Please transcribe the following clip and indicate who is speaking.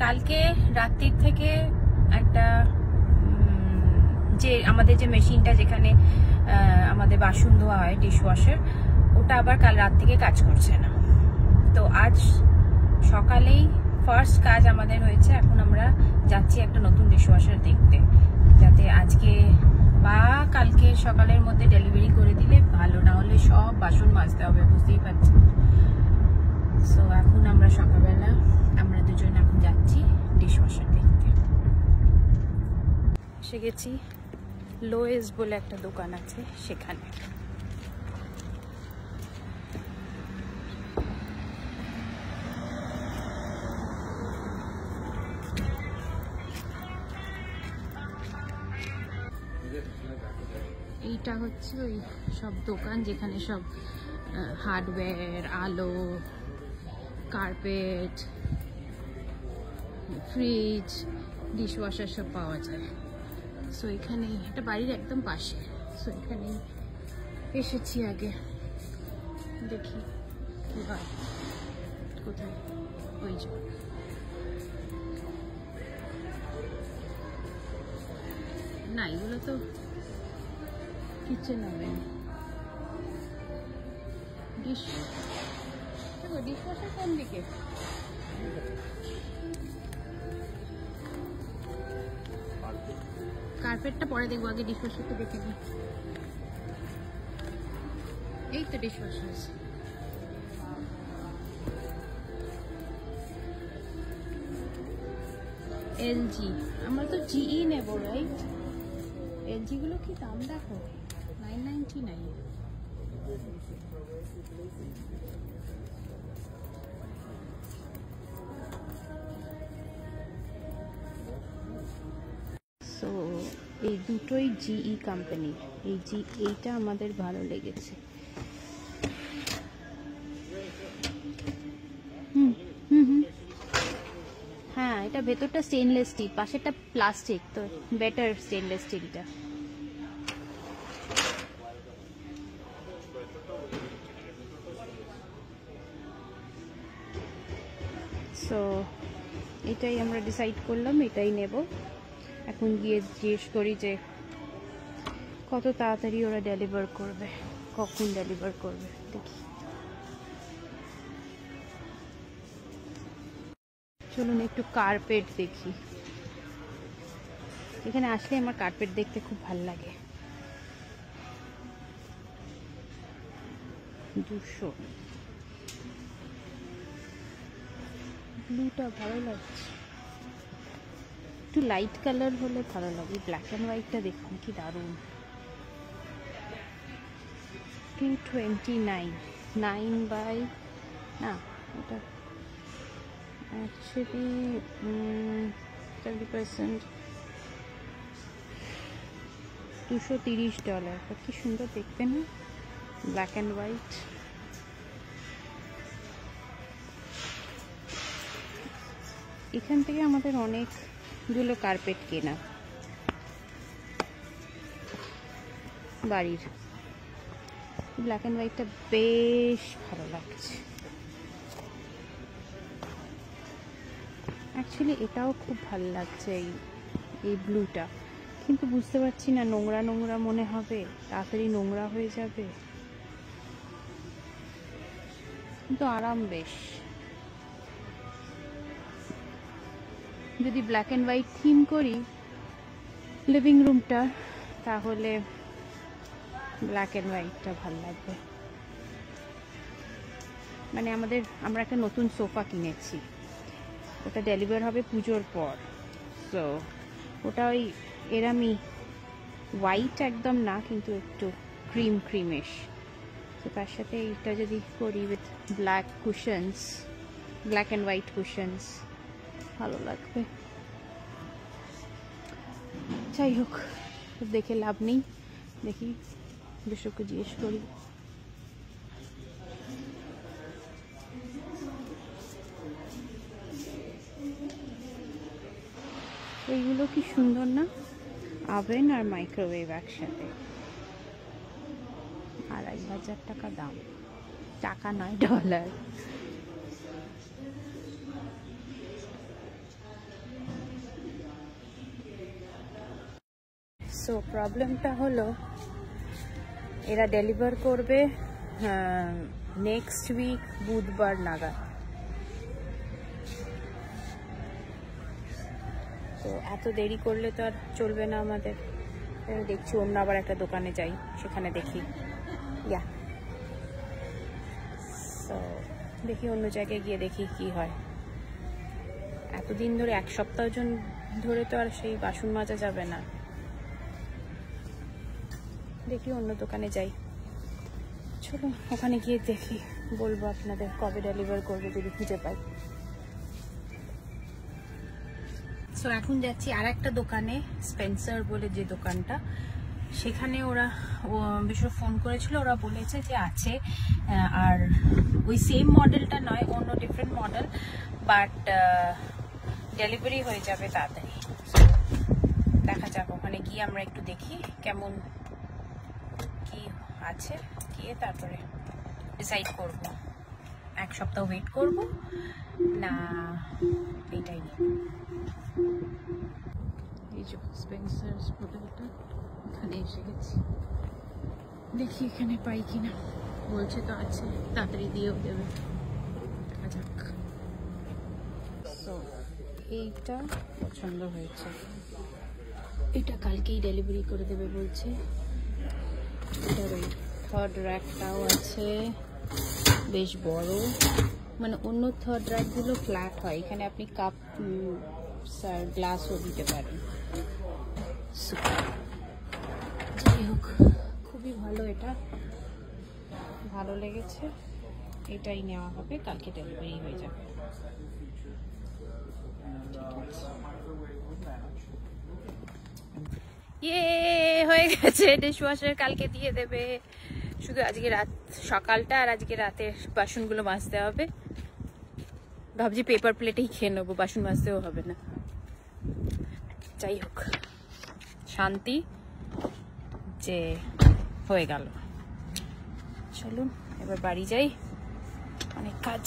Speaker 1: কালকে রাত্রির থেকে একটা যে আমাদের যে মেশিনটা যেখানে আমাদের বাসন ধোয়া হয় ডিশওয়াশার, ওটা আবার কাল রাত থেকে কাজ করছে না। তো আজ সকালেই ফার্স্ট কাজ আমাদের হয়েছে। এখন আমরা যাচ্ছি একটা নতুন ডিশওয়াশার দেখতে, যাতে আজকে বা কালকে সকালের মধ্যে ডেলিভারি করে দিলে ভালো, না হলে সব বাসন মাজতে হবে, বুঝতেই পারছি। সো এখন আমরা সকালবেলা আমরা দুজন এখন যাচ্ছি ডিশওয়াশার দেখতে। এসে গেছি লোয়েস বলে একটা দোকান আছে সেখানে। এইটা হচ্ছে ওই সব দোকান যেখানে সব হার্ডওয়্যার, আলো, কার্পেট, ফ্রিজ, ডিশওয়াশার সব পাওয়া যায়। সো এখানে এটা বাড়ির একদম পাশে। সো এখানে এসেছি আগে, দেখি কি হয়। কোথায়? ওই যে না, এগুলো তো কিচেন হবে। ডিশওয়াশার কোন দিকে? কার্পেটটা পরে দেখবো, আগে ডিশওয়াশারটা দেখে নিই। এই তো ডিশওয়াশার। এলজি, আমরা তো জিই নেব, রাইট? এলজি গুলো কি দাম দেখো, 999। সো এই দুটোই জিই কোম্পানির। এইটা আমাদের ভালো লেগেছে। হ্যাঁ, এটা ভেতরটা স্টেনলেস স্টিল, পাশেরটা প্লাস্টিক, তো বেটার স্টেনলেস স্টিলটা। সো এটাই আমরা ডিসাইড করলাম, এটাই নেব। এখন গিয়ে জিজ্ঞেস করি যে কত তাড়াতাড়ি ওরা ডেলিভার করবে, কখন ডেলিভার করবে দেখি। চলুন একটু কার্পেট দেখি। এখানে আসলে আমার কার্পেট দেখতে খুব ভালো লাগে। 200 ব্লুটা ভালো লাগছে, একটু লাইট কালার হলে ভালো লাগে। ব্ল্যাক অ্যান্ড হোয়াইটটা দেখুন কি দারুণ। 229, 9 বাই না, এটা অ্যাকচুয়ালি 70%, $230। কি সুন্দর দেখতে না, ব্ল্যাক অ্যান্ড হোয়াইট। এখান থেকে আমাদের অনেকগুলো কার্পেট কেনা বাড়ির। ব্ল্যাক অ্যান্ড হোয়াইটটা বেশ ভালো লাগছে। অ্যাকচুয়ালি এটাও খুব ভালো লাগছে, এই ব্লুটা, কিন্তু বুঝতে পারছি না, নোংরা নোংরা মনে হবে, তাড়াতাড়ি নোংরা হয়ে যাবে, কিন্তু আরাম বেশ। যদি ব্ল্যাক অ্যান্ড হোয়াইট থিম করি লিভিং রুমটা, তাহলে ব্ল্যাক অ্যান্ড হোয়াইটটা ভালো লাগবে। মানে আমরা একটা নতুন সোফা কিনেছি, ওটা ডেলিভার হবে পুজোর পর। সো ওটা ওই এরামই হোয়াইট একদম না, কিন্তু একটু ক্রিমিশ। তো তার সাথে এইটা যদি করি with black Kushans, black and white Kushans, ভালো লাগবে। যাই হোক, দেখে লাভ নেই, দেখি বিশ্বকে জিজ্ঞেস করি। এইগুলো কি সুন্দর না, ওভেন আর মাইক্রোওয়েভ একসাথে। 2500 টাকা দাম, টাকা নয়, ডলার। সো প্রবলেমটা হলো এরা ডেলিভার করবে নেক্সট উইক বুধবার নাগাদ। তো এত দেরি করলে তো আর চলবে না আমাদের। দেখছি অন্য আবার একটা দোকানে যাই, সেখানে দেখি। তো দেখি অন্য জায়গায় গিয়ে দেখি কি হয়। এতদিন ধরে, এক সপ্তাহ ধরে তো আর সেই বাসন মাজা যাবে না। দেখি অন্য দোকানে যাই। চলো ওখানে গিয়ে দেখি, বলবো আপনাদের কবে ডেলিভার করবে যদি খুঁজে পাই। সো এখন যাচ্ছি আর একটা দোকানে, স্পেন্সার বলে যে দোকানটা, সেখানে ওরা বেশ ফোন করেছিল, ওরা বলেছে যে আছে, আর ওই সেম মডেলটা নয়, অন্য ডিফারেন্ট মডেল, বাট ডেলিভারি হয়ে যাবে তাড়াতাড়ি। দেখা যাক, ওখানে গিয়ে আমরা একটু দেখি কেমন কি আছে, গিয়ে তারপরে ডিসাইড করব এক সপ্তাহ ওয়েট করব না এটাই নিয়ে। এই যে স্পেন্সার্স মডেলটা, এখানে এসে গেছি, দেখি এখানে পাই কিনা। বলছে তো আছে, তাড়াতাড়ি দিয়েও দেবে, দেখা যাক। তো এইটা পছন্দ হয়েছে, এটা কালকেই ডেলিভারি করে দেবে বলছে। এটার ওই থার্ড র্যাকটাও আছে, বেশ বড়, মানে অন্য থার্ড র্যাকগুলো ফ্ল্যাট হয়, এখানে আপনি কাপ গ্লাসও দিতে পারেন। যাই হোক, খুবই ভালো, এটা ভালো লেগেছে, এটাই নেওয়া হবে, কালকে ডেলিভারি হয়ে যাবে। হয়ে গেছে, ডিশওয়াশার কালকে দিয়ে দেবে, শুধু আজকে সকালটা আর আজকে রাতে বাসনগুলো মাজতে হবে। ভাবছি পেপার প্লেটেই খেয়ে নেবো, বাসন মাজতেও হবে না। যাই হোক, শান্তি যে হয়ে গেল। চলুন এবার বাড়ি যাই, অনেক কাজ।